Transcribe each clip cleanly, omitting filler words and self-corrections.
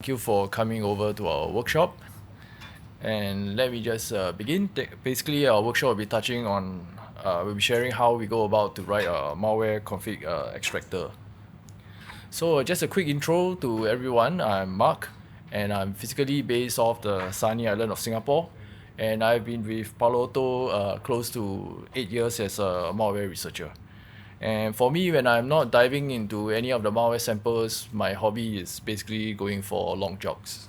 Thank you for coming over to our workshop. And let me just begin. Basically, our workshop will be touching on, we'll be sharing how we go about to write a malware config extractor. So just a quick intro to everyone. I'm Mark, and I'm physically based off the sunny island of Singapore. And I've been with Palo Alto close to 8 years as a malware researcher. And for me, when I'm not diving into any of the malware samples, my hobby is basically going for long jogs.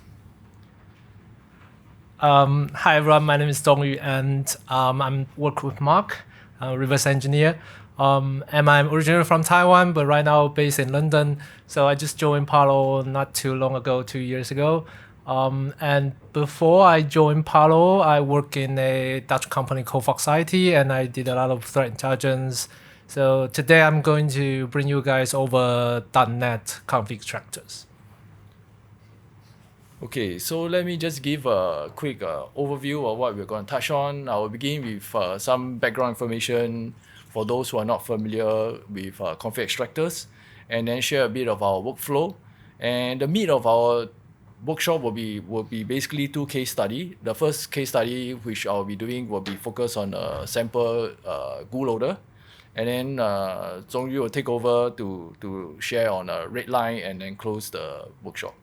Hi everyone, my name is Zong Yu, and I'm work with Mark, reverse engineer. And I'm originally from Taiwan, but right now based in London. So I just joined Palo not too long ago, 2 years ago. And before I joined Palo, I worked in a Dutch company called Fox IT, and I did a lot of threat intelligence. So today I'm going to bring you guys over .NET config extractors. Okay, so let me just give a quick overview of what we're going to touch on. I will begin with some background information for those who are not familiar with config extractors, and then share a bit of our workflow. And the meat of our workshop will be basically two case study. The first case study which I'll be doing will be focused on a sample GUI loader, and then Zong Yu will take over to share on a red line and then close the workshop.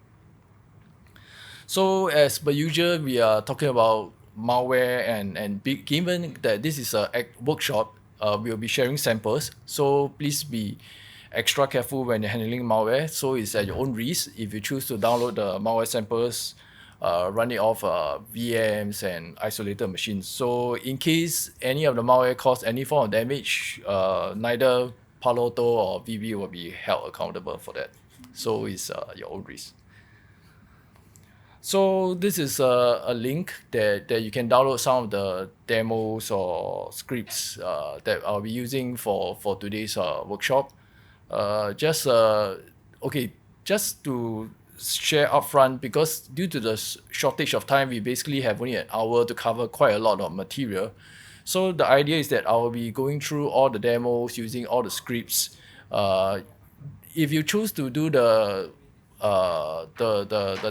So as per usual, we are talking about malware and given that this is a workshop, we'll be sharing samples. So please be extra careful when you're handling malware. So it's at your own risk. If you choose to download the malware samples, run it off VMs and isolated machines. So in case any of the malware cause any form of damage, neither Palo Alto or VB will be held accountable for that. So it's your own risk. So this is a link that you can download some of the demos or scripts that I'll be using for today's workshop. Just to share upfront, because due to the shortage of time, we basically have only an hour to cover quite a lot of material. So the idea is that I will be going through all the demos using all the scripts. If you choose to do the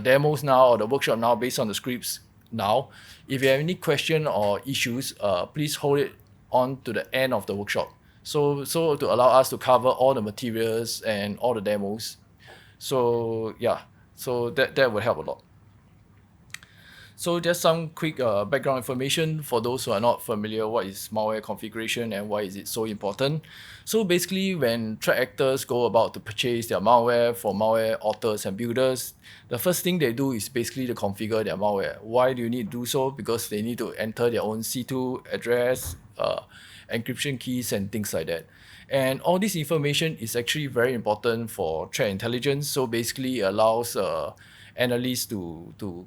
demos now or the workshop now based on the scripts now, if you have any question or issues, please hold it on to the end of the workshop. So to allow us to cover all the materials and all the demos. So yeah, so that would help a lot. So just some quick background information for those who are not familiar what is malware configuration and why is it so important. So basically, when threat actors go about to purchase their malware for malware authors and builders, the first thing they do is basically to configure their malware. Why do you need to do so? Because they need to enter their own C2 address, encryption keys and things like that. And all this information is actually very important for threat intelligence. So basically allows analysts to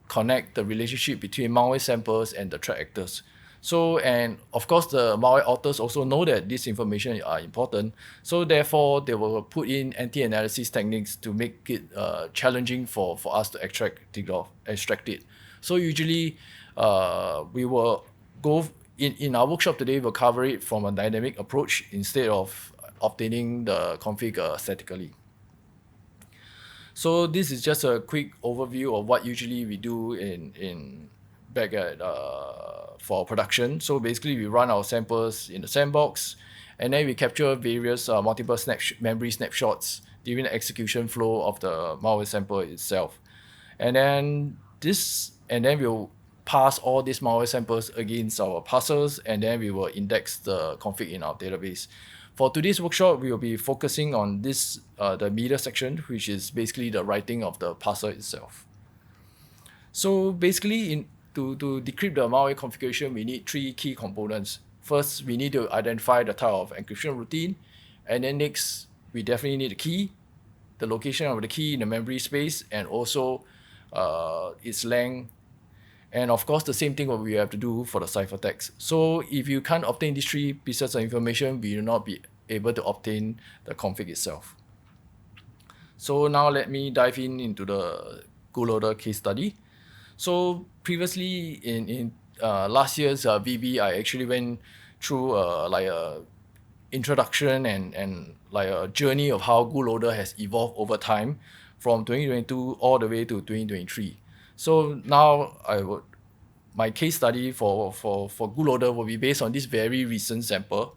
connect the relationship between malware samples and the threat actors. So, and of course, the malware authors also know that this information are important. So therefore, they will put in anti-analysis techniques to make it challenging for us to extract it. So usually, we will go in our workshop today. We'll cover it from a dynamic approach instead of obtaining the config statically. So this is just a quick overview of what usually we do in back at for production. So basically, we run our samples in the sandbox, and then we capture various multiple memory snapshots during the execution flow of the malware sample itself, and then we'll pass all these malware samples against our parsers, and then we will index the config in our database. For today's workshop, we will be focusing on this, the media section, which is basically the writing of the parser itself. So basically, to decrypt the malware configuration, we need three key components. First, we need to identify the type of encryption routine, and then next, we definitely need the key, the location of the key in the memory space, and also its length. And of course, the same thing what we have to do for the ciphertext. So if you can't obtain these three pieces of information, we will not be able to obtain the config itself. So now let me dive into the GUI loader case study. So previously in last year's VB, I actually went through like a introduction and like a journey of how GUI loader has evolved over time from 2022 all the way to 2023. So now my case study for GoLoader will be based on this very recent sample.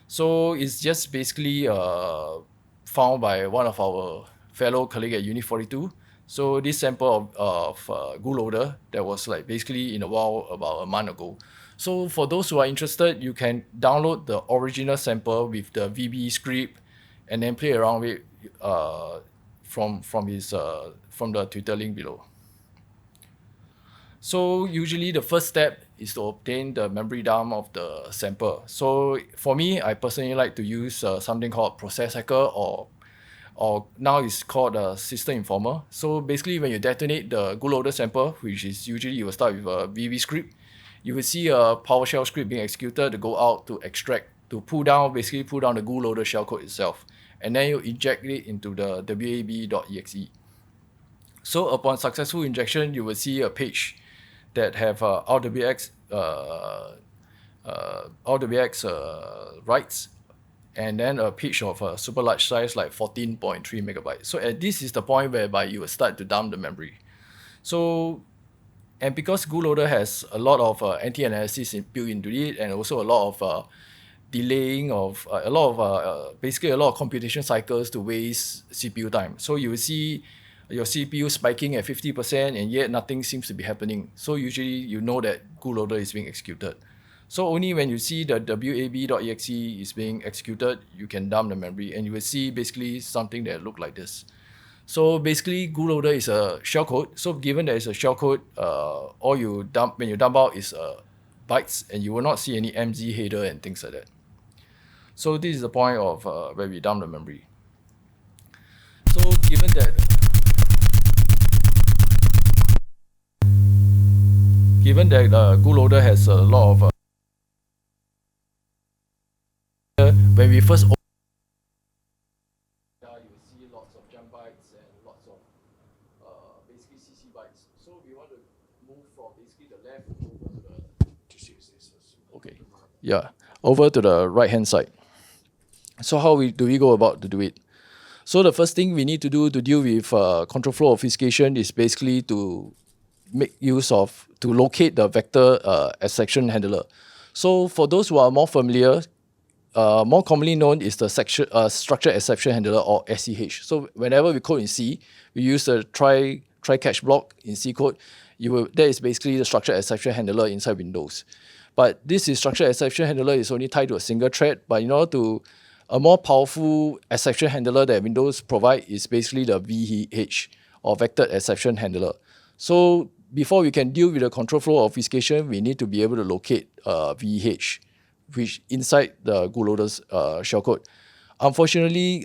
So it's just basically found by one of our fellow colleague at Uni 42. So this sample of GoLoader that was like basically in a while about a month ago. So for those who are interested, you can download the original sample with the VB script and then play around with from the Twitter link below. So usually the first step is to obtain the memory dump of the sample. So for me, I personally like to use something called Process Hacker or now it's called a System Informer. So basically when you detonate the GoLoader sample, which is usually you will start with a VB script, you will see a PowerShell script being executed to go out to extract, to pull down the GoLoader shellcode itself. And then you inject it into the wab.exe. So upon successful injection, you will see a page that have RWX writes, and then a page of a super large size like 14.3 megabytes. So this is the point whereby you will start to dump the memory. So, and because GoLoader has a lot of anti-analysis built into it, and also a lot of delaying of basically a lot of computation cycles to waste CPU time. So you will see your CPU spiking at 50% and yet nothing seems to be happening. So usually you know that GoLoader is being executed. So only when you see the wab.exe is being executed, you can dump the memory and you will see basically something that look like this. So basically GoLoader is a shellcode. So given that it's a shellcode, all you dump when you dump out is bytes, and you will not see any MZ header and things like that. So this is the point of where we dump the memory. So given that GoLoader has a lot of when we first open, you will see lots of jump bytes and lots of basically CC bytes. So we want to move from basically the left over to the right hand side. So how do we go about to do it? So the first thing we need to do to deal with control flow obfuscation is basically to make use of, to locate the vector exception handler. So for those who are more familiar, more commonly known is the structure exception handler, or SCH. So whenever we code in C, we use the try catch block in C code. That is basically the structure exception handler inside Windows. But this structure exception handler is only tied to a single thread. But in order to a more powerful exception handler that Windows provide is basically the VH, or vector exception handler. So before we can deal with the control flow obfuscation, we need to be able to locate VH, which inside the GoLoader's shellcode. Unfortunately,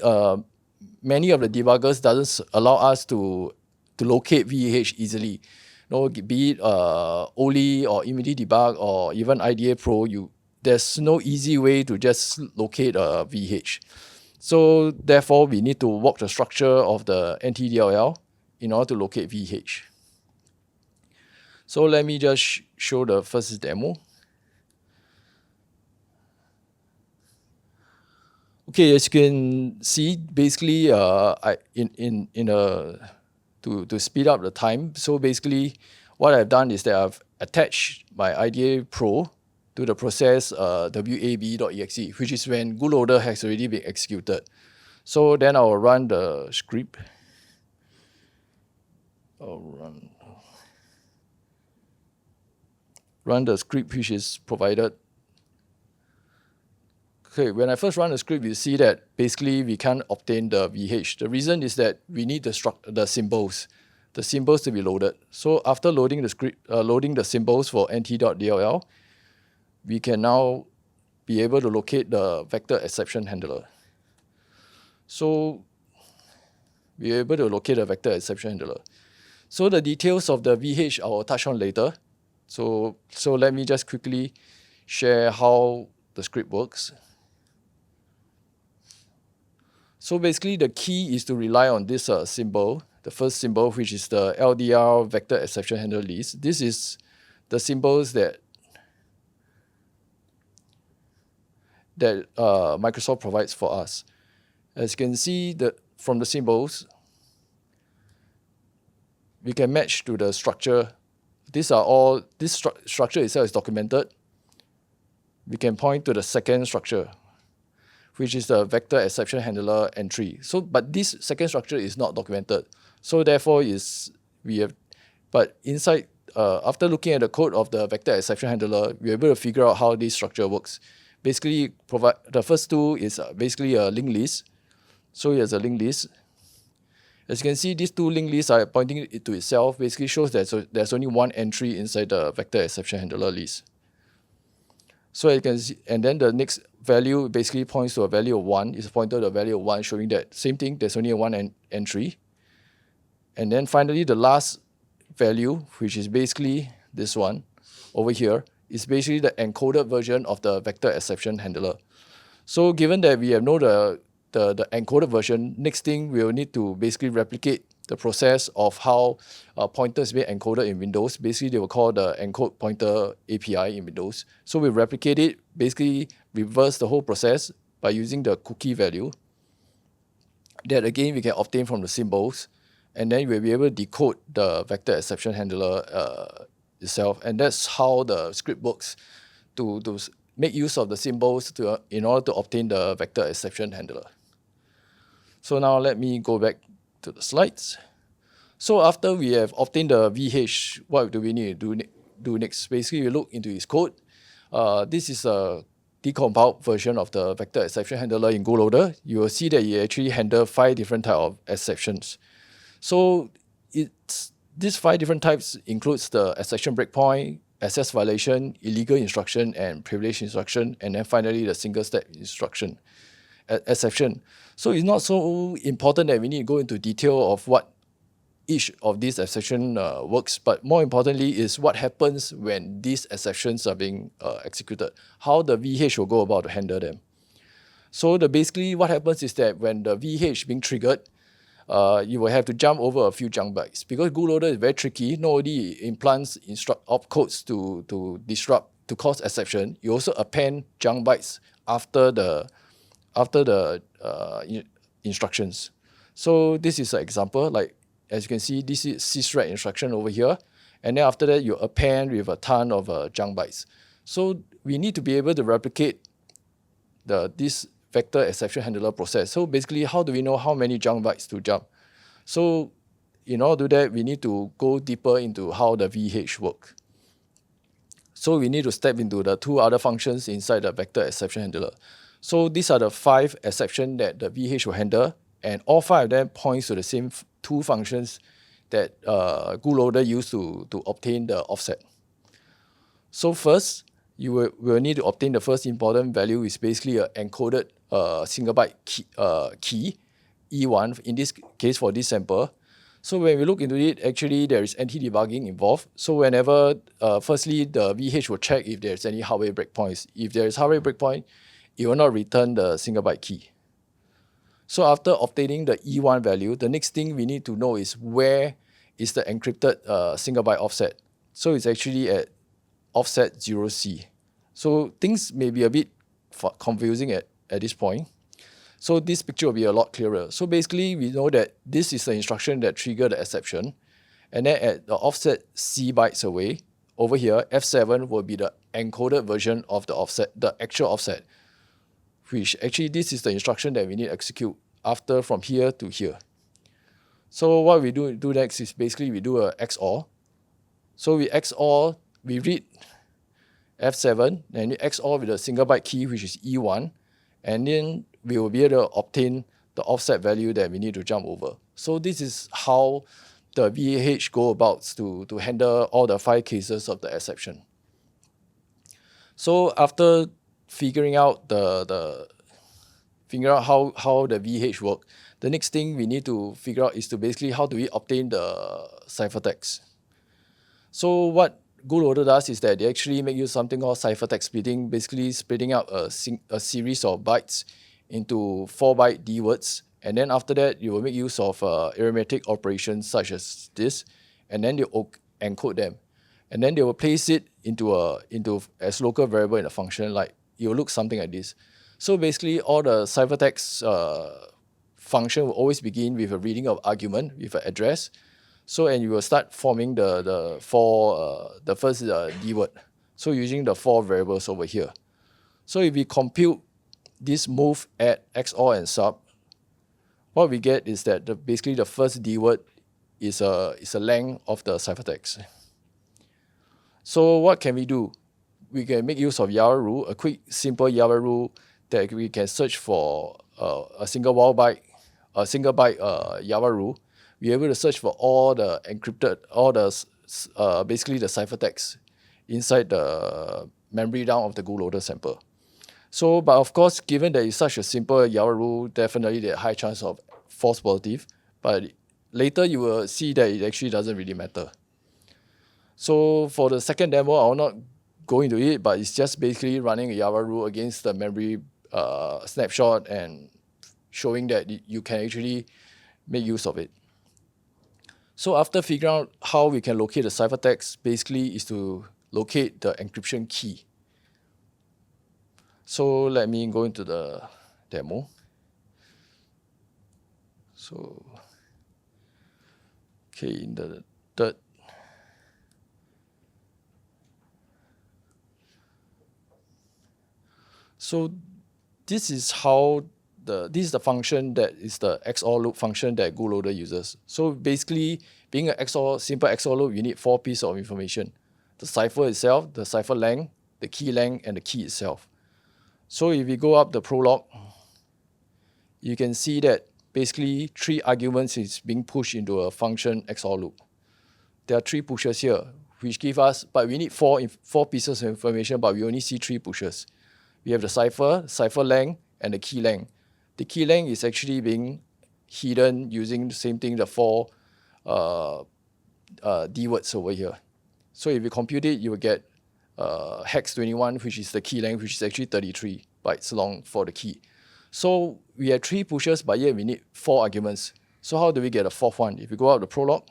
many of the debuggers doesn't allow us to locate VH easily. Be it Oli or Immediate Debug or even IDA Pro, there's no easy way to just locate a VH. So therefore, we need to walk the structure of the NTDLL in order to locate VH. So let me just show the first demo. Okay, as you can see, basically, to speed up the time. So basically, what I've done is that I've attached my IDA Pro to the process wab.exe, which is when GoLoader has already been executed. So then I'll run the script. I'll run the script which is provided. Okay, when I first run the script, you see that basically we can't obtain the VH. The reason is that we need the symbols to be loaded. So after loading the script, loading the symbols for nt.dll, we can now be able to locate the vector exception handler. So we're able to locate the vector exception handler. So the details of the VH I will touch on later. So let me just quickly share how the script works. So basically the key is to rely on this symbol, the first symbol, which is the LDR vector exception handler list. This is the symbols that Microsoft provides for us. As you can see from the symbols, we can match to the structure. This structure itself is documented. We can point to the second structure, which is the vector exception handler entry. So, but this second structure is not documented. So therefore, but inside, after looking at the code of the vector exception handler, we're able to figure out how this structure works. Basically, the first two is basically a linked list. So here's a linked list. As you can see, these two linked lists are pointing it to itself. Basically shows that there's only one entry inside the vector exception handler list. So you can see, and then the next value basically points to a value of 1. It's pointed to a value of 1, showing that same thing, there's only one entry. And then finally, the last value, which is basically this one over here, is basically the encoded version of the vector exception handler. So given that we know the encoded version, next thing we'll need to basically replicate the process of how pointers being encoded in Windows. Basically, they will call the encode pointer API in Windows. So we replicate it, basically reverse the whole process by using the cookie value that again we can obtain from the symbols, and then we'll be able to decode the vector exception handler itself. And that's how the script works to make use of the symbols in order to obtain the vector exception handler. So now let me go back to the slides. So after we have obtained the VH, what do we need to do next? Basically, we look into his code. This is a decompiled version of the vector exception handler in GoLoader. You will see that he actually handles 5 different types of exceptions. So these 5 different types includes the exception breakpoint, access violation, illegal instruction, and privileged instruction, and then finally the single-step instruction exception. So it's not so important that we need to go into detail of what each of these exceptions works, but more importantly is what happens when these exceptions are being executed, how the VH will go about to handle them. So basically what happens is that when the VH being triggered, you will have to jump over a few jump bytes. Because GoLoader is very tricky, not only implants opcodes to disrupt, to cause exception, you also append jump bytes after the instructions. So this is an example, like as you can see, this is sysret instruction over here, and then after that you append with a ton of jump bytes. So we need to be able to replicate this vector exception handler process. So basically, how do we know how many jump bytes to jump? So in order to do that, we need to go deeper into how the VH works. So we need to step into the 2 other functions inside the vector exception handler. So these are the 5 exceptions that the VH will handle, and all 5 of them points to the same 2 functions that GoLoader used to obtain the offset. So first, you will need to obtain the first important value, is basically an encoded single byte key, E1, in this case for this sample. So when we look into it, actually there is anti-debugging involved. So whenever, firstly, the VH will check if there's any hardware breakpoints. If there is hardware breakpoint, it will not return the single byte key. So after obtaining the E1 value, the next thing we need to know is where is the encrypted single byte offset. So it's actually at offset 0C. So things may be a bit confusing at this point. So this picture will be a lot clearer. So basically, we know that this is the instruction that triggered the exception. And then at the offset C bytes away, over here, F7 will be the encoded version of the offset, the actual offset, which actually this is the instruction that we need to execute after from here to here. So what we do next is basically we do a XOR. So we XOR, we read F7, and we XOR with a single byte key, which is E1, and then we will be able to obtain the offset value that we need to jump over. So this is how the VAH go about to handle all the 5 cases of the exception. So after figuring out how the VH work, the next thing we need to figure out is to basically how do we obtain the ciphertext. So what GoLoader does is that they actually make use of something called ciphertext splitting, basically splitting out a series of bytes into 4-byte D words, and then after that you will make use of arithmetic operations such as this, and then they encode them, and then they will place it into as local variable in a function. Like it will look something like this. So basically, all the ciphertext function will always begin with a reading of argument with an address. So, and you will start forming the first D word. So using the 4 variables over here. So if we compute this move at XOR and sub, what we get is that basically the first D word is a length of the ciphertext. So what can we do? We can make use of Java rule, a quick, simple Java rule that we can search for a single byte Java rule. We're able to search for all the encrypted, all the basically the ciphertext inside the memory dump of the bootloader sample. So, but of course, given that it's such a simple Java rule, definitely there's a high chance of false positive. But later you will see that it actually doesn't really matter. So for the second demo, I will not go into it, but it's just basically running a Java rule against the memory snapshot and showing that you can actually make use of it. So after figuring out how we can locate the ciphertext, basically is to locate the encryption key. So let me go into the demo. So, okay, in the third. So this is how this is the function that is the XOR loop function that bootloader uses. So basically, being an simple XOR loop, you need 4 pieces of information: the cipher itself, the cipher length, the key length, and the key itself. So if we go up the prologue, you can see that basically 3 arguments is being pushed into a function XOR loop. There are 3 pushes here, which give us, but we need 4 pieces of information, but we only see 3 pushes. We have the cipher length, and the key length. The key length is actually being hidden using the same thing, the 4 D words over here. So if you compute it, you will get hex 21, which is the key length, which is actually 33 bytes long for the key. So we have 3 pushes, but yet we need 4 arguments. So how do we get a 4th one? If you go out the prologue,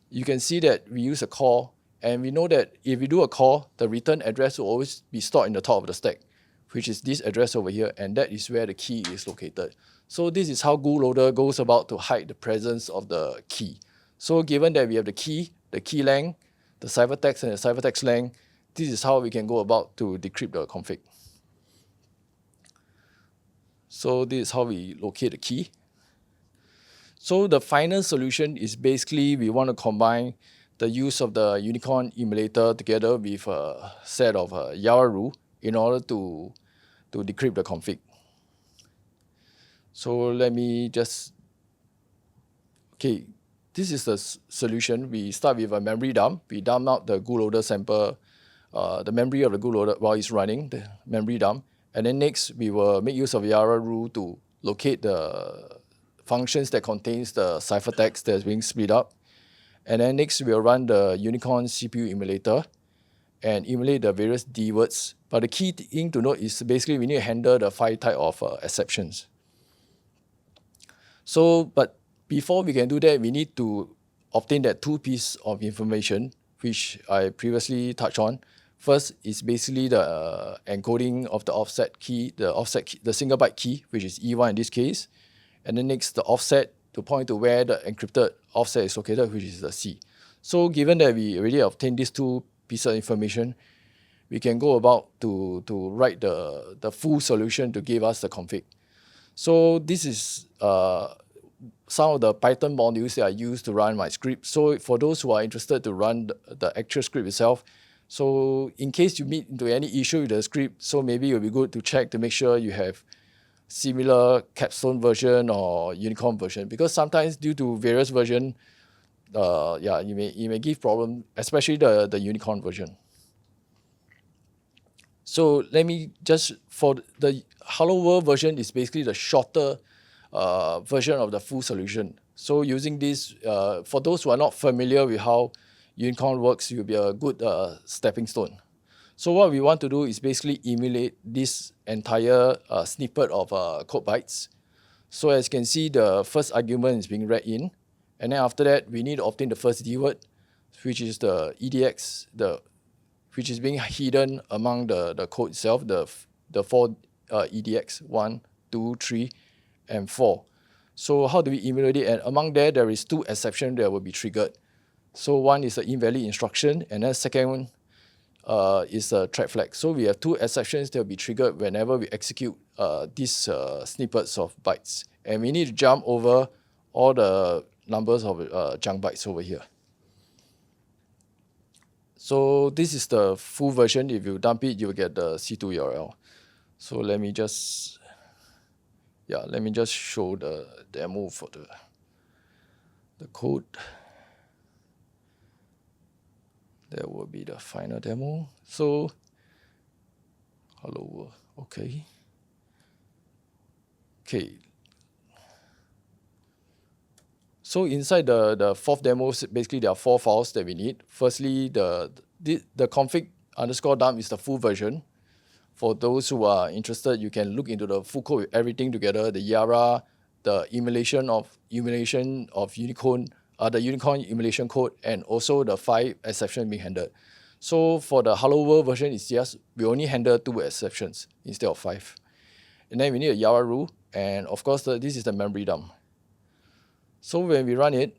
you can see that we use a call, and we know that if we do a call, the return address will always be stored in the top of the stack, which is this address over here, and that is where the key is located. So this is how bootloader goes about to hide the presence of the key. So given that we have the key length, the ciphertext, and the ciphertext length, this is how we can go about to decrypt the config. So this is how we locate the key. So the final solution is basically we want to combine the use of the Unicorn emulator together with a set of Java rule in order to decrypt the config. So let me just, okay, this is the solution. We start with a memory dump. We dump out the bootloader sample, the memory of the bootloader while it's running, the memory dump. And then next, we will make use of Java rule to locate the functions that contains the ciphertext that's being split up. And then next, we'll run the Unicorn CPU emulator and emulate the various D words. But the key thing to note is basically we need to handle the 5 type of exceptions. So, but before we can do that, we need to obtain that 2 pieces of information, which I previously touched on. First is basically the encoding of the offset key, the single byte key, which is E1 in this case. And then next, the offset to point to where the encrypted offset is located, which is the C. So given that we already obtained these 2 pieces of information, we can go about to write the full solution to give us the config. So this is some of the Python modules that I use to run my script. So for those who are interested to run the actual script itself, so in case you meet into any issue with the script, so maybe it will be good to check to make sure you have similar capstone version or unicorn version, because sometimes due to various version, you may give problem, especially the unicorn version. So let me just, for the Hello World version is basically the shorter version of the full solution. So using this, for those who are not familiar with how unicorn works, it will be a good stepping stone. So what we want to do is basically emulate this entire snippet of code bytes. So as you can see, the first argument is being read in, and then after that, we need to obtain the first D word, which is the EDX, which is being hidden among the code itself, the 4 EDX, 1, 2, 3, and 4. So how do we emulate it? And among there is 2 exceptions that will be triggered. So one is the invalid instruction, and then second one is a threat flag. So we have 2 exceptions that will be triggered whenever we execute these snippets of bytes. And we need to jump over all the numbers of junk bytes over here. So this is the full version. If you dump it, you'll get the C2 URL. So let me just show the demo for the code. That will be the final demo. So hello world. Okay. So inside the 4th demo, basically there are 4 files that we need. Firstly, the config_dump is the full version. For those who are interested, you can look into the full code with everything together, the Yara, the emulation of Unicorn, the Unicorn emulation code, and also the 5 exceptions being handled. So for the Hello World version, it's just we only handle 2 exceptions instead of 5. And then we need a Yara rule, and of course this is the memory dump. So when we run it,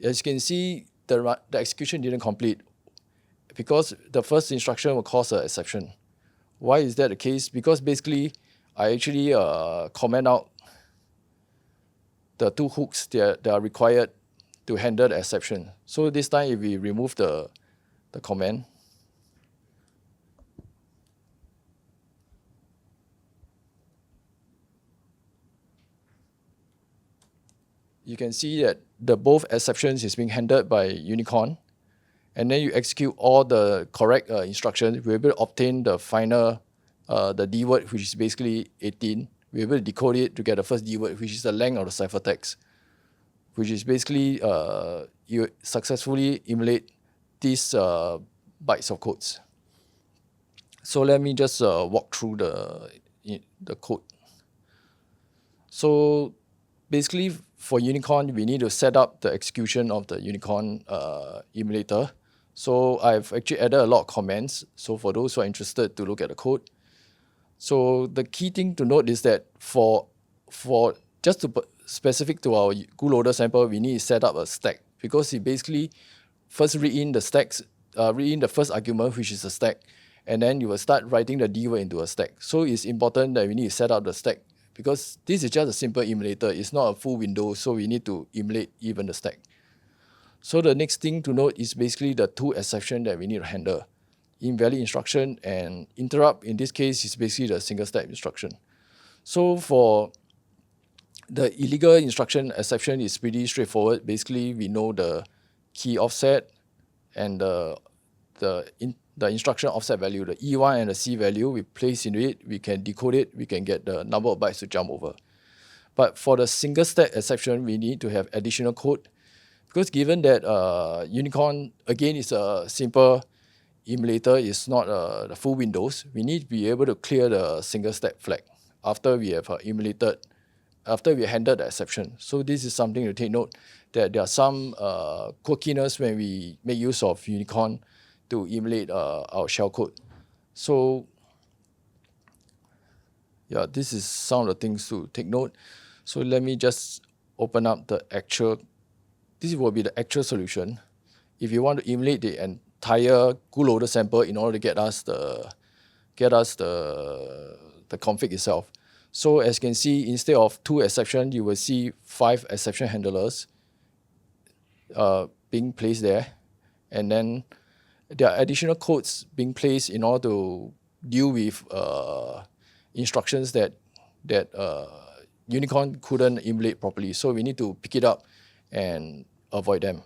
as you can see, the execution didn't complete because the first instruction will cause an exception. Why is that the case? Because basically, I actually comment out the 2 hooks that are required to handle the exception. So this time, if we remove the comment, you can see that the both exceptions is being handled by Unicorn, and then you execute all the correct instructions, we're able to obtain the final, the D word, which is basically 18. We're able to decode it to get the first D word, which is the length of the ciphertext, which is basically you successfully emulate these bytes of codes. So let me just walk through the code. So basically, for Unicorn, we need to set up the execution of the Unicorn emulator. So I've actually added a lot of comments. So for those who are interested to look at the code. So the key thing to note is that for just to specific to our GULoader sample, we need to set up a stack because it basically first read in the stacks, read in the first argument, which is a stack, and then you will start writing the D word into a stack. So it's important that we need to set up the stack because this is just a simple emulator. It's not a full window, so we need to emulate even the stack. So the next thing to note is basically the 2 exceptions that we need to handle. Invalid instruction and interrupt, in this case, is basically the single step instruction. So for the illegal instruction exception is pretty straightforward. Basically, we know the key offset and the instruction offset value, the E1 and the C value, we place into it, we can decode it, we can get the number of bytes to jump over. But for the single step exception, we need to have additional code because given that Unicorn, again, is a simple emulator, is not the full Windows, we need to be able to clear the single step flag after we have after we handled the exception. So this is something to take note that there are some quirkiness when we make use of Unicorn to emulate our shellcode. So yeah, this is some of the things to take note. So let me just open up the actual, this will be the actual solution. If you want to emulate the entire GULoader sample in order to get us the config itself. So as you can see, instead of 2 exceptions, you will see 5 exception handlers being placed there. And then there are additional codes being placed in order to deal with instructions that Unicorn couldn't emulate properly. So we need to pick it up and avoid them.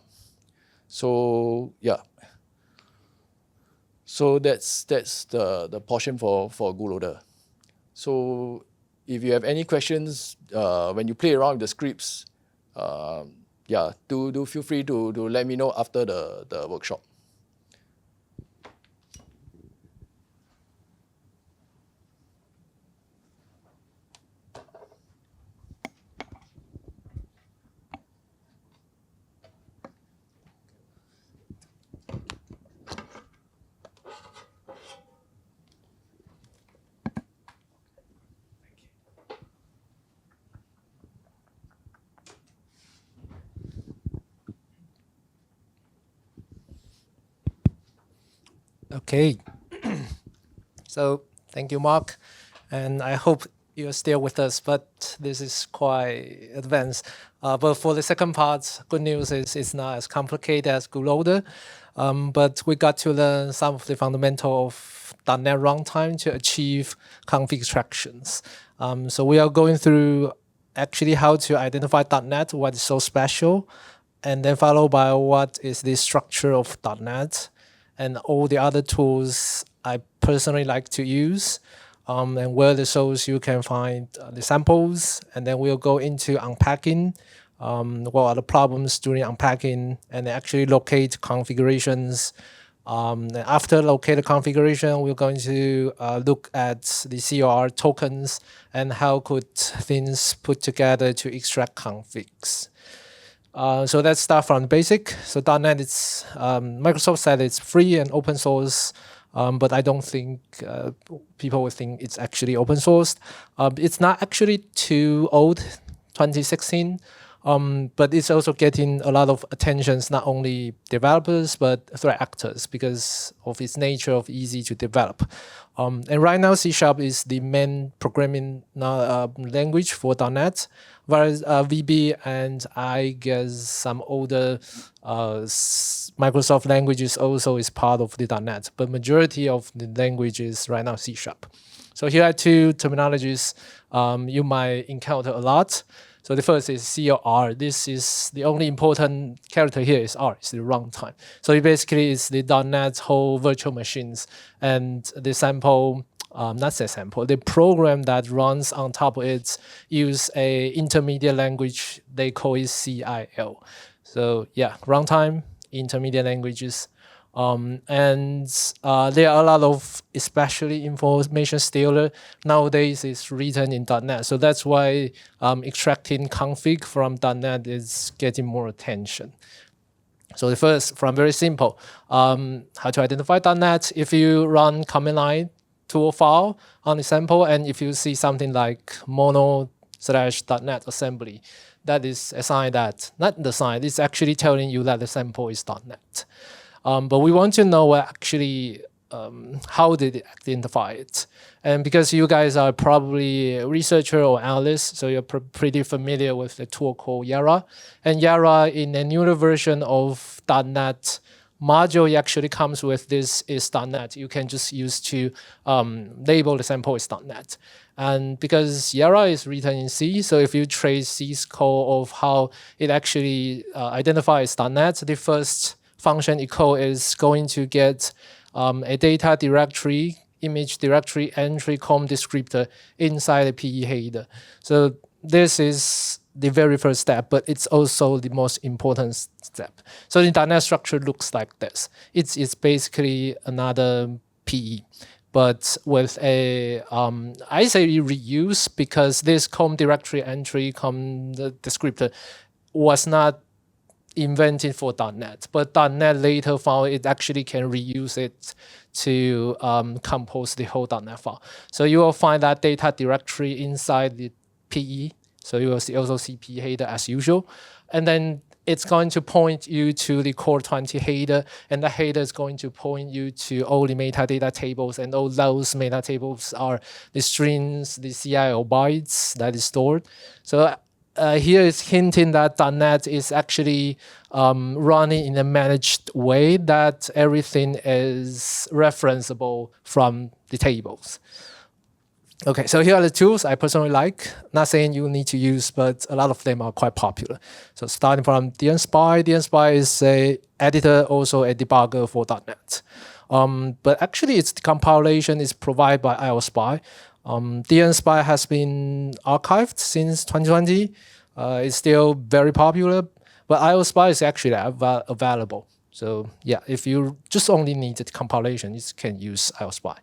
So yeah. So that's the portion for GULoader. So if you have any questions when you play around with the scripts, yeah, do feel free to let me know after the workshop. Okay. So thank you, Mark. And I hope you're still with us, but this is quite advanced. But for the second part, good news is it's not as complicated as Bootloader. But we got to learn some of the fundamental of .NET runtime to achieve config extractions. So we are going through actually how to identify .NET, what is so special, and then followed by what is the structure of .NET, and all the other tools I personally like to use, and where the source you can find the samples, and then we'll go into unpacking, what are the problems during unpacking, and actually locate configurations. And after locate the configuration, we're going to look at the COR tokens and how could things put together to extract configs. So let's start from the basic. So .NET, it's Microsoft said it's free and open source, but I don't think people would think it's actually open sourced. It's not actually too old, 2016, but it's also getting a lot of attentions, not only developers, but threat actors because of its nature of easy to develop. And right now, C# is the main programming language for .NET, whereas VB and I guess some older Microsoft languages also is part of the .NET, but majority of the language is right now C#. So here are two terminologies you might encounter a lot. So the first is COR. This is the only important character here is R, it's the runtime. So it basically is the .NET whole virtual machines and the sample, not the sample, the program that runs on top of it use a intermediate language, they call it CIL. So yeah, runtime, intermediate languages. And there are a lot of, especially information stealer nowadays is written in .NET. So that's why extracting config from .NET is getting more attention. So the first, from very simple, how to identify .NET. If you run command line tool file on the sample, and if you see something like mono/.NET assembly, that is a sign that, not the sign, it's actually telling you that the sample is .NET. But we want to know actually how did it identify it. And because you guys are probably a researcher or analyst, so you're pretty familiar with the tool called Yara. And Yara in a newer version of .NET module, it actually comes with this is .NET. You can just use to label the sample as .NET. And because Yara is written in C, so if you trace C's code of how it actually identifies .NET, the first function it call is going to get a data directory, image directory entry com descriptor inside the PE header. So this is the very first step, but it's also the most important step. So the .NET structure looks like this. It's basically another PE, but with a, I say reuse because this com directory entry com descriptor was not invented for .NET, but .NET later found it actually can reuse it to compose the whole .NET file. So you will find that data directory inside the PE. So you will also see PE header as usual. And then it's going to point you to the core 20 header, and the header is going to point you to all the metadata tables, and all those metadata tables are the strings, the CIL bytes that is stored. So here is hinting that .NET is actually running in a managed way, that everything is referenceable from the tables. Okay, so here are the tools I personally like. Not saying you need to use, but a lot of them are quite popular. So starting from dnSpy. dnSpy is a editor, also a debugger for .NET. But actually its compilation is provided by IOSpy. dnSpy has been archived since 2020. It's still very popular, but IOSpy is actually available. So yeah, if you just only need the compilation, you can use IOSpy.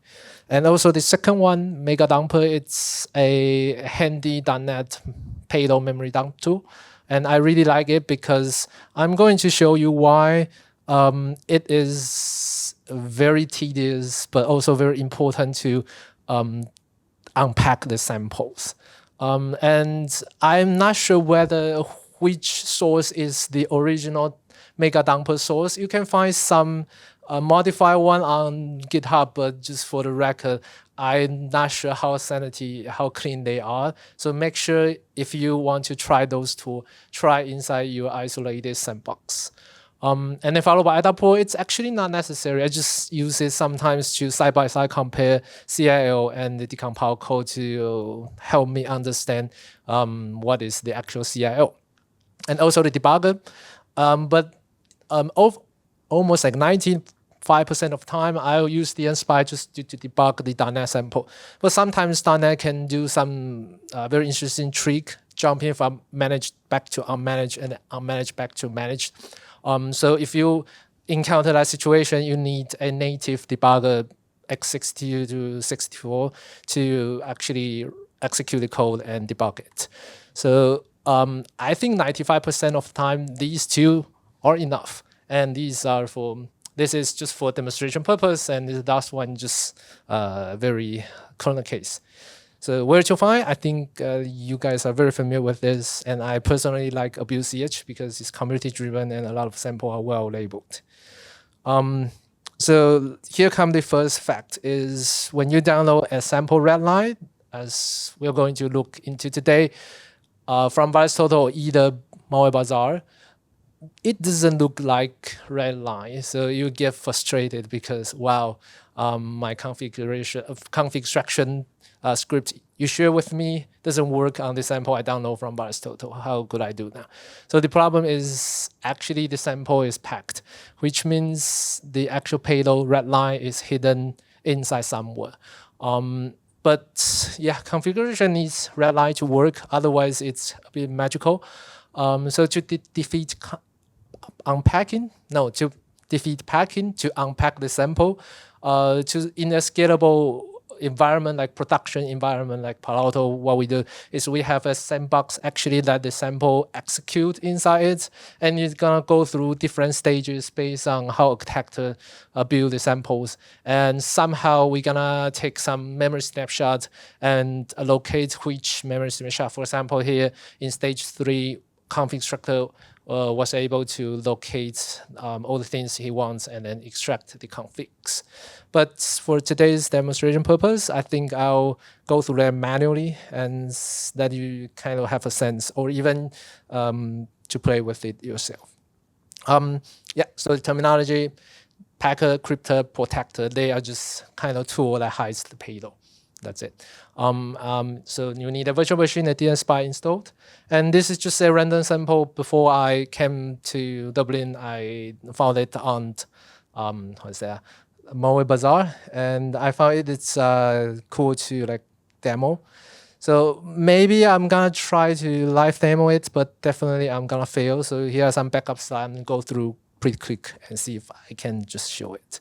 And also the second one, Megadumper, it's a handy .NET payload memory dump tool. And I really like it because I'm going to show you why it is very tedious, but also very important to unpack the samples. And I'm not sure whether which source is the original Megadumper source. You can find some modify one on GitHub, but just for the record, I'm not sure how clean they are. So make sure if you want to try those tools, try inside your isolated sandbox. And then followed by Adaport, it's actually not necessary. I just use it sometimes to side-by-side compare CIL and the decompiled code to help me understand what is the actual CIL. And also the debugger. Almost like 95% of time, I'll use the nspy just to debug the .NET sample. But sometimes .NET can do some very interesting trick, jumping from managed back to unmanaged and unmanaged back to managed. So if you encounter that situation, you need a native debugger x62 to 64 to actually execute the code and debug it. So I think 95% of the time, these two are enough. And this is just for demonstration purpose, and the last one just very corner case. So where to find? I think you guys are very familiar with this, and I personally like AbuseCH because it's community driven and a lot of samples are well labeled. So here comes the first fact is when you download a sample redline, as we're going to look into today, from VirusTotal or either Malware Bazaar, it doesn't look like redline, so you get frustrated because wow, my config extraction script you share with me doesn't work on the sample I download from VirusTotal. How could I do now? So the problem is actually the sample is packed, which means the actual payload redline is hidden inside somewhere. But yeah, configuration needs redline to work. Otherwise, it's a bit magical. So to defeat packing, to unpack the sample, in a scalable environment like production environment like Palo Alto, what we do is we have a sandbox actually let the sample execute inside it, and it's gonna go through different stages based on how a detector build the samples, and somehow we're gonna take some memory snapshot and allocate which memory snapshot. For example, here in stage 3, config extractor was able to locate all the things he wants and then extract the configs. But for today's demonstration purpose, I think I'll go through them manually and that you kind of have a sense, or even to play with it yourself. Yeah, so the terminology, packer, crypter, protector, they are just kind of tool that hides the payload. That's it. So you need a virtual machine, a DNSpy installed. And this is just a random sample. Before I came to Dublin, I found it on, Malware Bazaar. And I found it's cool to like demo. So maybe I'm gonna try to live demo it, but definitely I'm gonna fail. So here are some backups that I'm gonna go through pretty quick and see if I can just show it.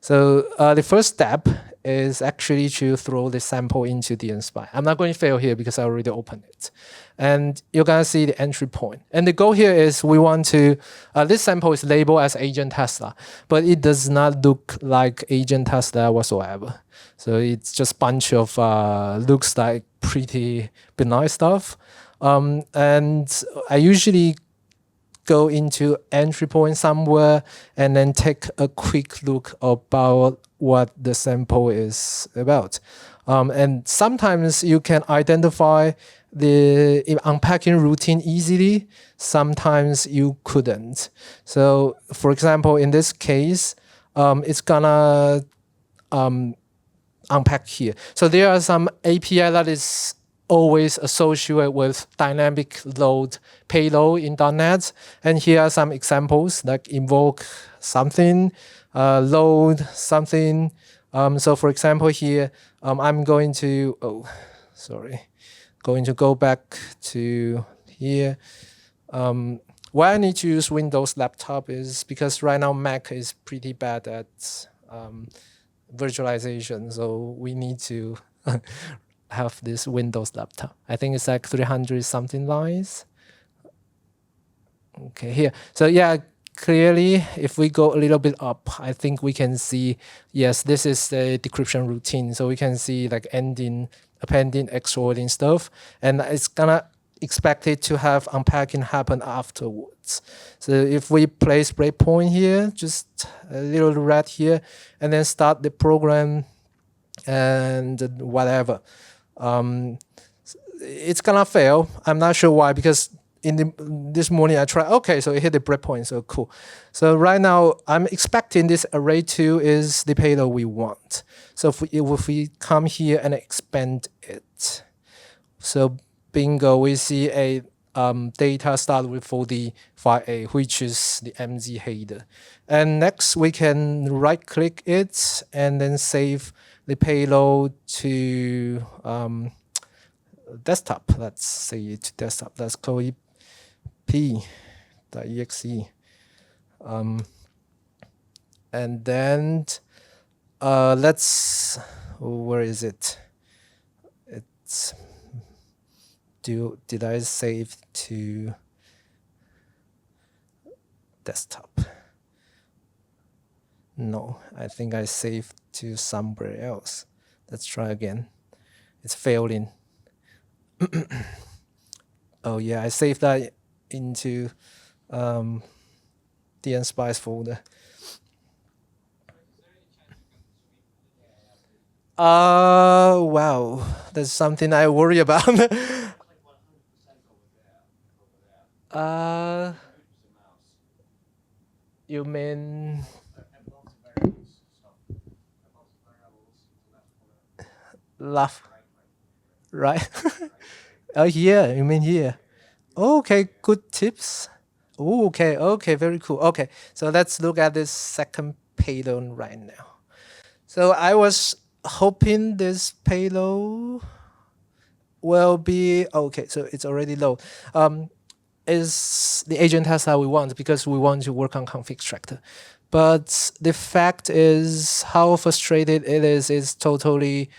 So the first step is actually to throw the sample into the nspy. I'm not going to fail here because I already opened it. And you're going to see the entry point. And the goal here is we want to, this sample is labeled as agent Tesla, but it does not look like agent Tesla whatsoever. So it's just a bunch of looks like pretty benign stuff. And I usually go into entry point somewhere and then take a quick look about what the sample is about. And sometimes you can identify the unpacking routine easily. Sometimes you couldn't. So for example, in this case, it's gonna unpack here. So there are some API that is always associated with dynamic load payload in .NET. And here are some examples like invoke something, load something. So for example here, I'm going to, going to go back to here. Why I need to use Windows laptop is because right now Mac is pretty bad at virtualization. So we need to have this Windows laptop. I think it's like 300 something lines. Okay, here. So yeah, clearly, if we go a little bit up, I think we can see, yes, this is the decryption routine. So we can see like ending, appending, exporting stuff. And it's gonna expect it to have unpacking happen afterwards. So if we place breakpoint here, just a little red here, and then start the program and whatever, it's gonna fail. I'm not sure why, because this morning I tried, okay, so it hit the breakpoint, so cool. So right now I'm expecting this array2 is the payload we want. So if we come here and expand it, so bingo, we see a data start with for the file A, which is the MZ header. And next we can right click it and then save the payload to desktop. Let's say it to desktop. Let's call it p.exe. And then let's, where is it? It's, did I save to desktop? No, I think I saved to somewhere else. Let's try again. It's failing. Oh yeah, I saved that into dnspice folder. Wow, that's something I worry about. You mean laugh, right? Oh, here, you mean here? Okay, good tips. Oh, okay, very cool. Okay, so let's look at this second payload right now. So I was hoping this payload will be, okay, so it's already low. Is the agent test that we want, because we want to work on config extractor. But the fact is how frustrated it is totally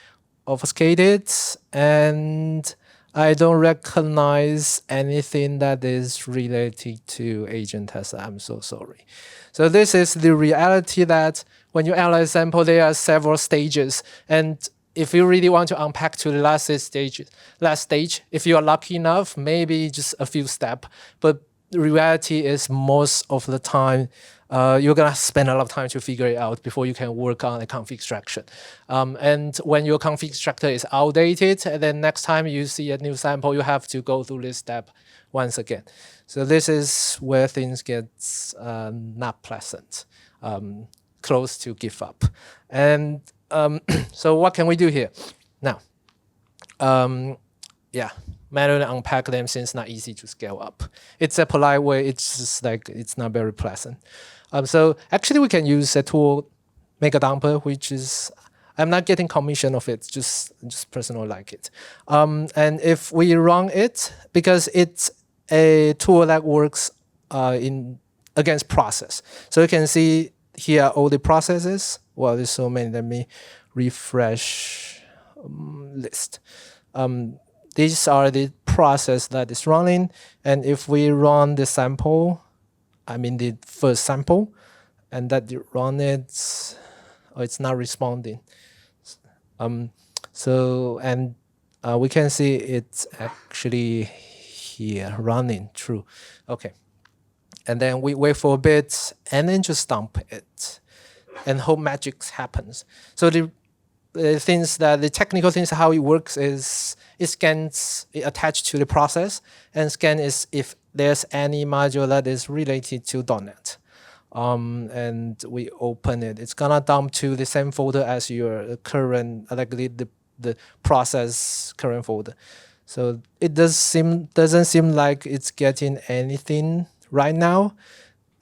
obfuscated, and I don't recognize anything that is related to agent test. I'm so sorry. So this is the reality that when you analyze sample, there are several stages, and if you really want to unpack to the last stage, if you are lucky enough, maybe just a few steps. But the reality is most of the time, you're gonna spend a lot of time to figure it out before you can work on a config extraction. And when your config extractor is outdated, and then next time you see a new sample, you have to go through this step once again. So this is where things get not pleasant, close to give up. And so what can we do here? Now, yeah, manually unpack them since it's not easy to scale up. It's a polite way, it's just like, it's not very pleasant. So actually we can use a tool, Mega Dumper, which is, I'm not getting commission of it, just personal like it. And if we run it, because it's a tool that works against process. So you can see here all the processes. Well, there's so many. Let me refresh list. These are the process that is running. And if we run the sample, I mean the first sample, and that you run it, oh, it's not responding. So, and we can see it's actually here running true. Okay. And then we wait for a bit and then just dump it and hope magic happens. So the technical things, how it works is it scans, it attached to the process, and scan is if there's any module that is related to .NET. And we open it. It's gonna dump to the same folder as your current, like the process current folder. So it doesn't seem like it's getting anything right now.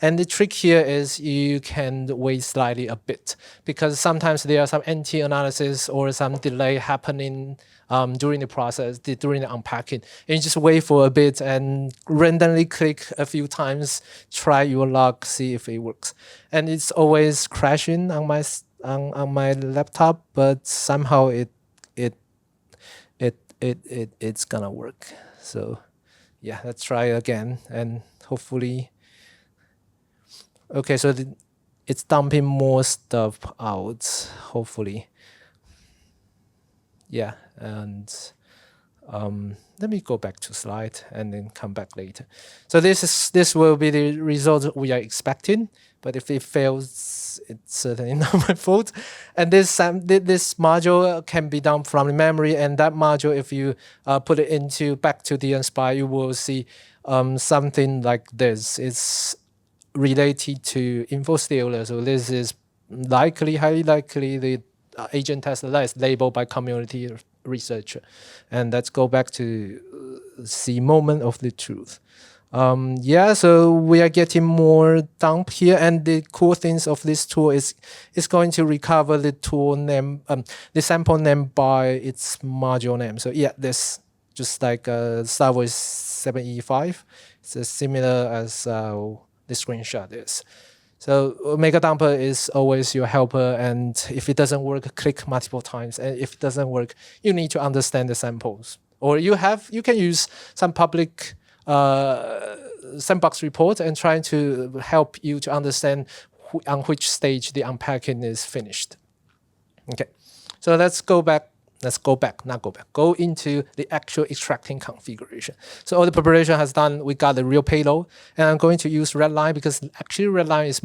And the trick here is you can wait slightly a bit, because sometimes there are some NT analysis or some delay happening during the process, during the unpacking. And you just wait for a bit and randomly click a few times, try your luck, see if it works. And it's always crashing on my laptop, but somehow it's gonna work. So yeah, let's try again, and hopefully. Okay, so it's dumping more stuff out, hopefully. Yeah, and Let me go back to slide and then come back later. So this will be the result we are expecting, but if it fails, it's certainly not my fault. And this module can be done from the memory, and that module, if you put it into back to the Inspire, you will see something like this. It's related to info stealer. So this is likely, highly likely, the agent tester that is labeled by community researcher. And let's go back to see moment of the truth. Yeah, so we are getting more dump here, and the cool things of this tool is it's going to recover the tool name, the sample name by its module name. So yeah, this just like start with 7E5. It's as similar as the screenshot is. So Omega Dumper is always your helper, and if it doesn't work, click multiple times. And if it doesn't work, you need to understand the samples. Or you can use some public sandbox report and try to help you to understand on which stage the unpacking is finished. Okay, so go into the actual extracting configuration. So all the preparation has done, we got the real payload, and I'm going to use Redline because actually Redline is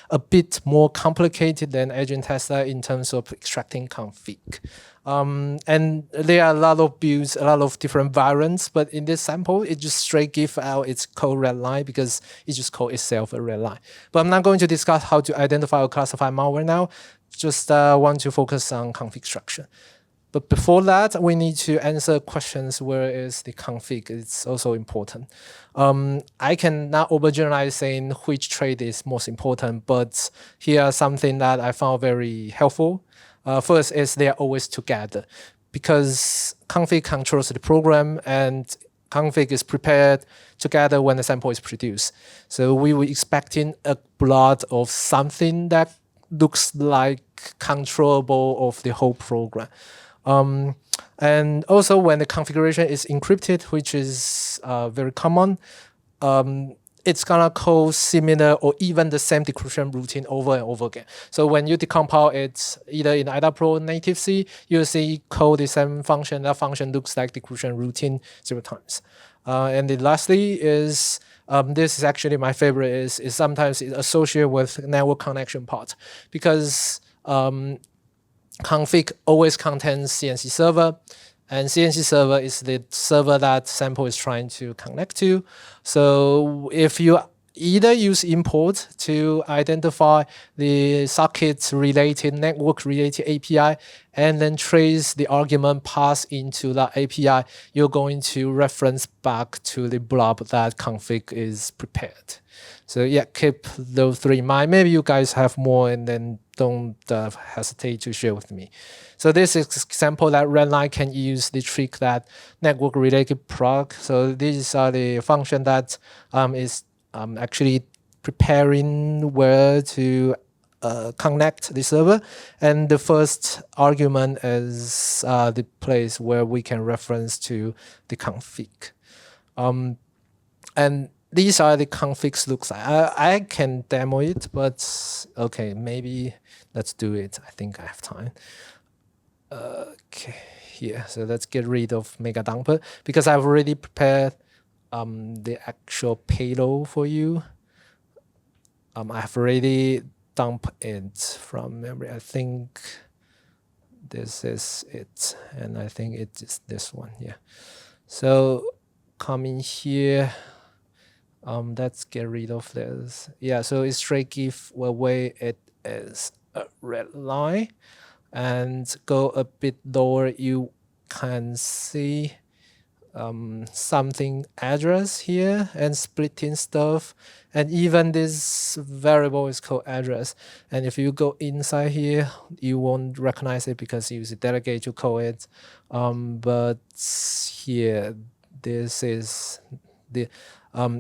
a bit more complicated than agent tester in terms of extracting config. And there are a lot of builds, a lot of different variants, but in this sample, it just straight gives out its code Redline because it just calls itself a Redline. But I'm not going to discuss how to identify or classify malware now. Just want to focus on config structure. But before that, we need to answer questions. Where is the config? It's also important. I can not overgeneralize saying which trait is most important, but here are something that I found very helpful. First is they are always together because config controls the program and config is prepared together when the sample is produced. So we were expecting a plot of something that looks like controllable of the whole program. And also when the configuration is encrypted, which is very common, it's gonna call similar or even the same decryption routine over and over again. So when you decompile it either in IDAPRO native C, you'll see code the same function. That function looks like decryption routine 0 times. And then lastly is this is actually my favorite is sometimes it's associated with network connection part because config always contains CNC server, and CNC server is the server that sample is trying to connect to. So if you either use import to identify the socket related, network related API, and then trace the argument passed into that API, you're going to reference back to the blob that config is prepared. So yeah, keep those three in mind. Maybe you guys have more, and then don't hesitate to share with me. So this is example that Redline can use the trick that network related proc. So these are the function that is actually preparing where to connect the server, and the first argument is the place where we can reference to the config. And these are the configs looks like. I can demo it, but okay, maybe let's do it. I think I have time. Okay, here. So let's get rid of Mega Dumper because I've already prepared the actual payload for you. I've already dumped it from memory. I think this is it, and I think it is this one. Yeah. So come in here. Let's get rid of this. Yeah, so it's straight give away it is a red line, and go a bit lower. You can see something address here and splitting stuff, and even this variable is called address. And if you go inside here, you won't recognize it because you use a delegate to call it. But here, this is the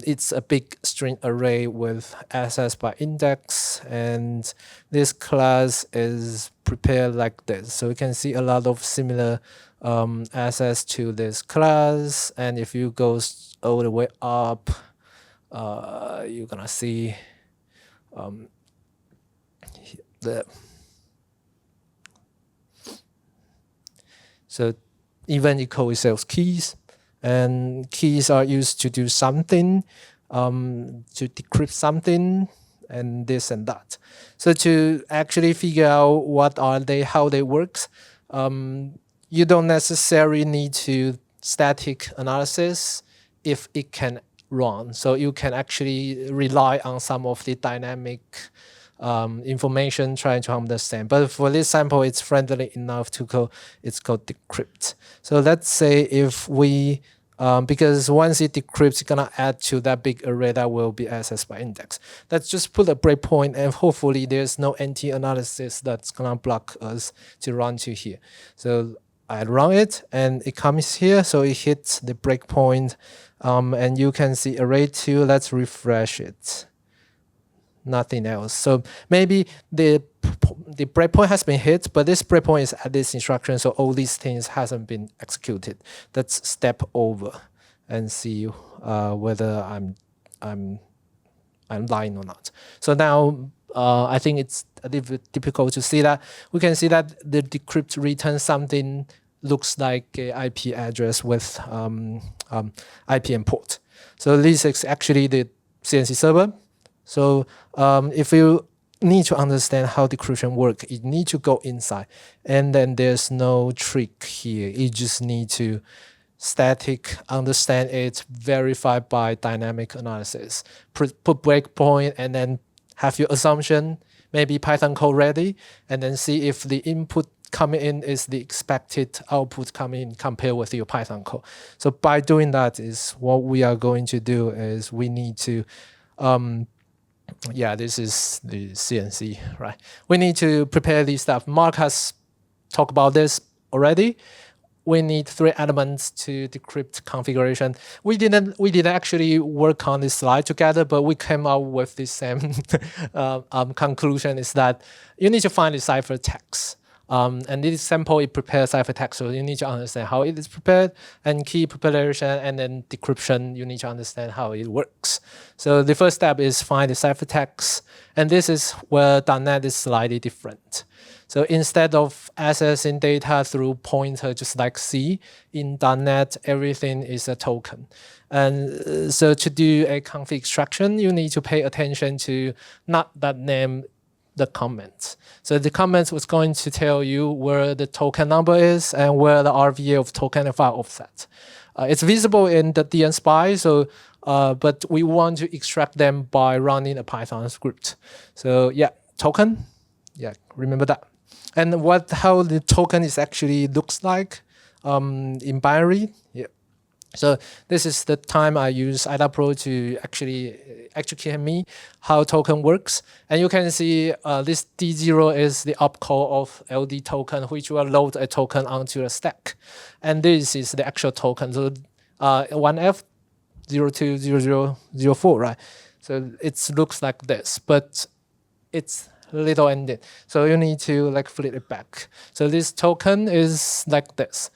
it's a big string array with access by index, and this class is prepared like this. So you can see a lot of similar access to this class, and if you go all the way up, you're gonna see the so event equal itself keys, and keys are used to do something, to decrypt something, and this and that. So to actually figure out what are they, how they work, you don't necessarily need to static analysis if it can run. So you can actually rely on some of the dynamic information trying to understand. But for this sample, it's friendly enough to call, it's called decrypt. So let's say if we, because once it decrypts, it's gonna add to that big array that will be accessed by index. Let's just put a breakpoint, and hopefully there's no anti-analysis that's gonna block us to run to here. So I run it, and it comes here, so it hits the breakpoint, and you can see array 2. Let's refresh it. Nothing else. So maybe the breakpoint has been hit, but this breakpoint is at this instruction, so all these things hasn't been executed. Let's step over and see whether I'm lying or not. So now I think it's a little bit difficult to see that. We can see that the decrypt returns something looks like a IP address with IP and port. So this is actually the CNC server. So if you need to understand how decryption works, you need to go inside. And then there's no trick here. You just need to static, understand it, verify by dynamic analysis. Put breakpoint and then have your assumption, maybe Python code ready, and then see if the input coming in is the expected output coming in compared with your Python code. So by doing that is what we are going to do is we need to yeah, this is the CNC, right? We need to prepare this stuff. Mark has talked about this already. We need 3 elements to decrypt configuration. We didn't actually work on this slide together, but we came up with the same conclusion is that you need to find the ciphertext. And this sample, it prepares ciphertext, so you need to understand how it is prepared, and key preparation, and then decryption, you need to understand how it works. So the first step is find the ciphertext, and this is where .NET is slightly different. So instead of accessing data through pointer, just like C, in .NET, everything is a token. And so to do a config extraction, you need to pay attention to not that name, the comments. So the comments was going to tell you where the token number is and where the RVA of token and file offset. It's visible in the dnSpy, so but we want to extract them by running a Python script. So yeah, token, yeah, remember that. And how the token is actually looks like in binary. Yeah. So this is the time I use IDAPRO to actually educate me how token works. And you can see this D0 is the opcode of LD token, which will load a token onto a stack. And this is the actual token. So 1F 020004, right? So it looks like this, but it's little ended. So you need to like flip it back. So this token is like this.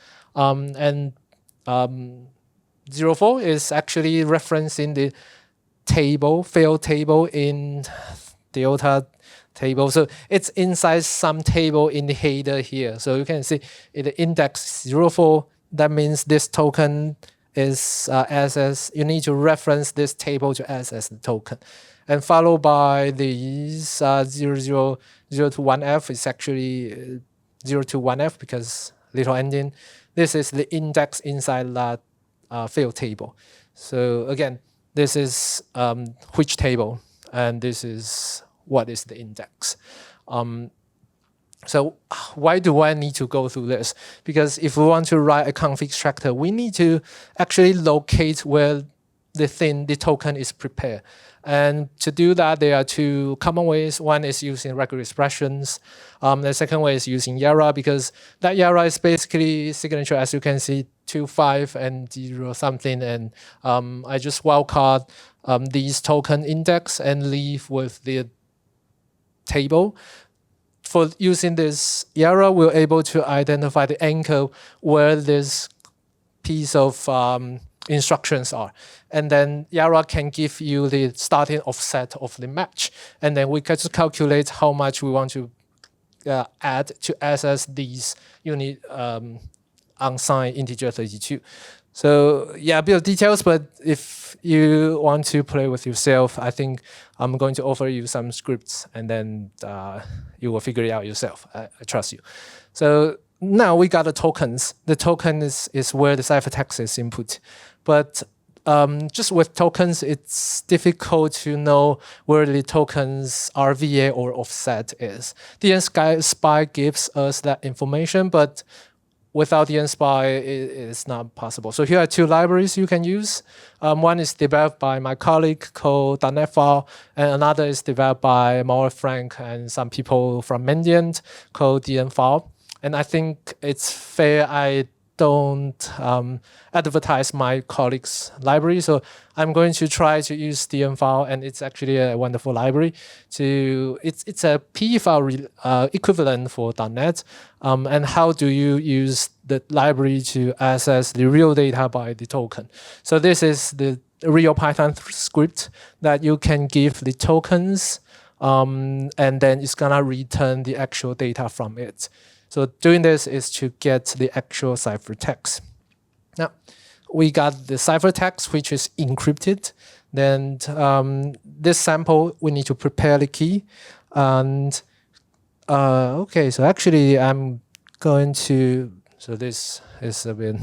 04 is actually referencing the table, fail table in Delta table. So it's inside some table in the header here. So you can see in the index 04, that means this token is access. You need to reference this table to access the token. And followed by these 0 to 1F is actually 0 to 1F because little ending. This is the index inside that field table. So again, this is which table, and this is what is the index. So why do I need to go through this? Because if we want to write a config extractor, we need to actually locate where the token is prepared. And to do that, there are 2 common ways. One is using regular expressions. The second way is using YARA, because that YARA is basically signature, as you can see, 2, 5, and 0 something. And I just wildcard these token index and leave with the table. For using this YARA, we're able to identify the anchor where this piece of instructions are. And then YARA can give you the starting offset of the match. And then we can just calculate how much we want to add to access these unit unsigned integer 32. So yeah, a bit of details, but if you want to play with yourself, I think I'm going to offer you some scripts, and then you will figure it out yourself. I trust you. So now we got the tokens. The token is where the ciphertext is input. But just with tokens, it's difficult to know where the tokens RVA or offset is. DNSpy gives us that information, but without DNSpy, it's not possible. So here are two libraries you can use. One is developed by my colleague called .NET-File, and another is developed by Mauer Frank and some people from Mandiant called DN-File. And I think it's fair I don't advertise my colleague's library. So I'm going to try to use DN-File, and it's actually a wonderful library. It's a PE file equivalent for .NET. And how do you use the library to access the real data by the token? So this is the real Python script that you can give the tokens, and then it's gonna return the actual data from it. So doing this is to get the actual ciphertext. Now, we got the ciphertext, which is encrypted. Then this sample, we need to prepare the key. And okay, so actually I'm going to, so this is a bit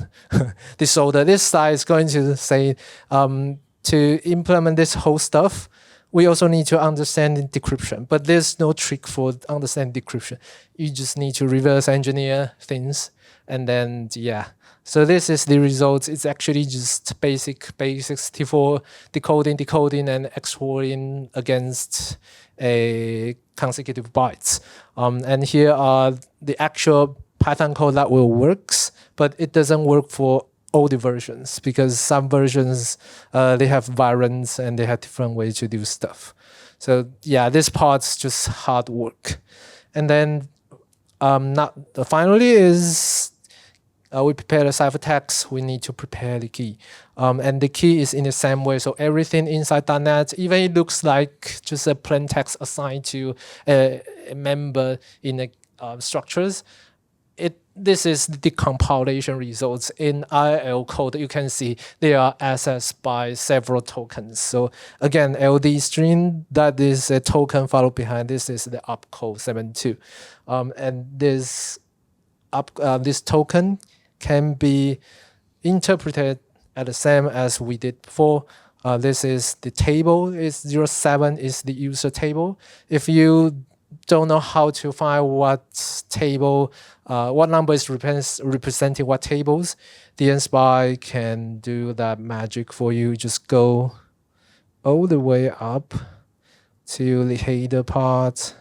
disorder. This side is going to say to implement this whole stuff, we also need to understand decryption, but there's no trick for understanding decryption. You just need to reverse engineer things, and then yeah. So this is the result. It's actually just basic 64 decoding, and exporting against a consecutive bytes. And here are the actual Python code that will works, but it doesn't work for all the versions, because some versions they have variants and they have different ways to do stuff. So yeah, this part's just hard work. And then finally is we prepare the ciphertext. We need to prepare the key, and the key is in the same way. So everything inside .NET, even it looks like just a plain text assigned to a member in a structures. This is the compilation results. In IL code, you can see they are accessed by several tokens. So again, LD string, that is a token followed behind. This is the opcode 72. And this token can be interpreted as the same as we did before. This is the table, is 07 is the user table. If you don't know how to find what table, what number is representing what tables, DNSpy can do that magic for you. Just go all the way up to the header part,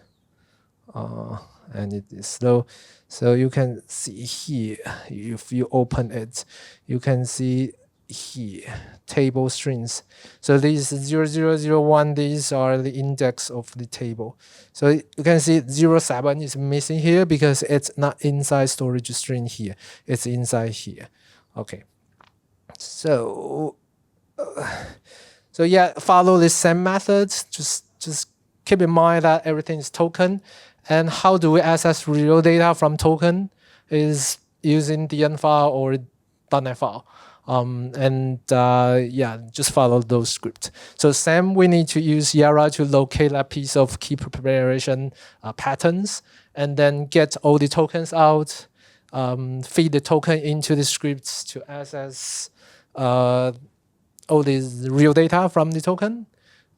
and it is slow. So you can see here, if you open it, you can see here, table strings. So these 0001, these are the index of the table. So you can see 07 is missing here because it's not inside storage string here. It's inside here. Okay. So yeah, follow the same methods. Just keep in mind that everything is token. And how do we access real data from token is using DN-File or .NET-File. Yeah, just follow those scripts. So same, we need to use Yara to locate a piece of key preparation patterns, and then get all the tokens out, feed the token into the scripts to access all these real data from the token.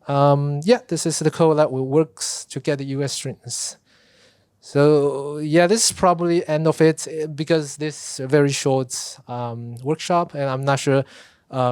Yeah, this is the code that will works to get the US strings. So yeah, this is probably end of it, because this is a very short workshop, and I'm not sure,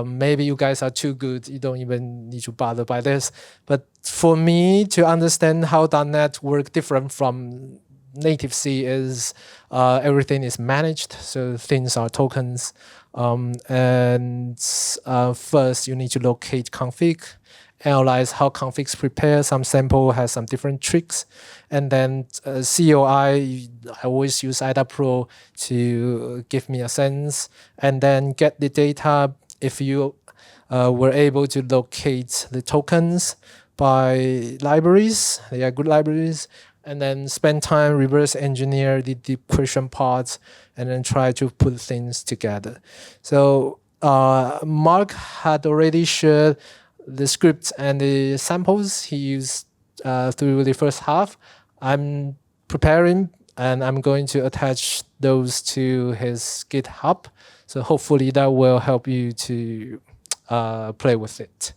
maybe you guys are too good, you don't even need to bother by this. But for me to understand how .NET work different from native C is everything is managed, so things are tokens. And first you need to locate config, analyze how configs prepare. Some sample has some different tricks. And then COI, I always use IDA Pro to give me a sense. And then get the data. If you were able to locate the tokens by libraries, they are good libraries. and then spend time reverse engineer the question parts, and then try to put things together. So Mark had already shared the scripts and the samples he used through the first half. I'm preparing and I'm going to attach those to his GitHub. So hopefully that will help you to play with it.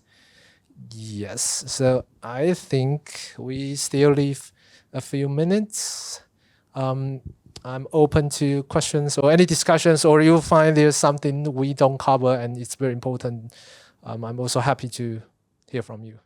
Yes, so I think we still leave a few minutes. I'm open to questions or any discussions, or you find there's something we don't cover and it's very important. I'm also happy to hear from you.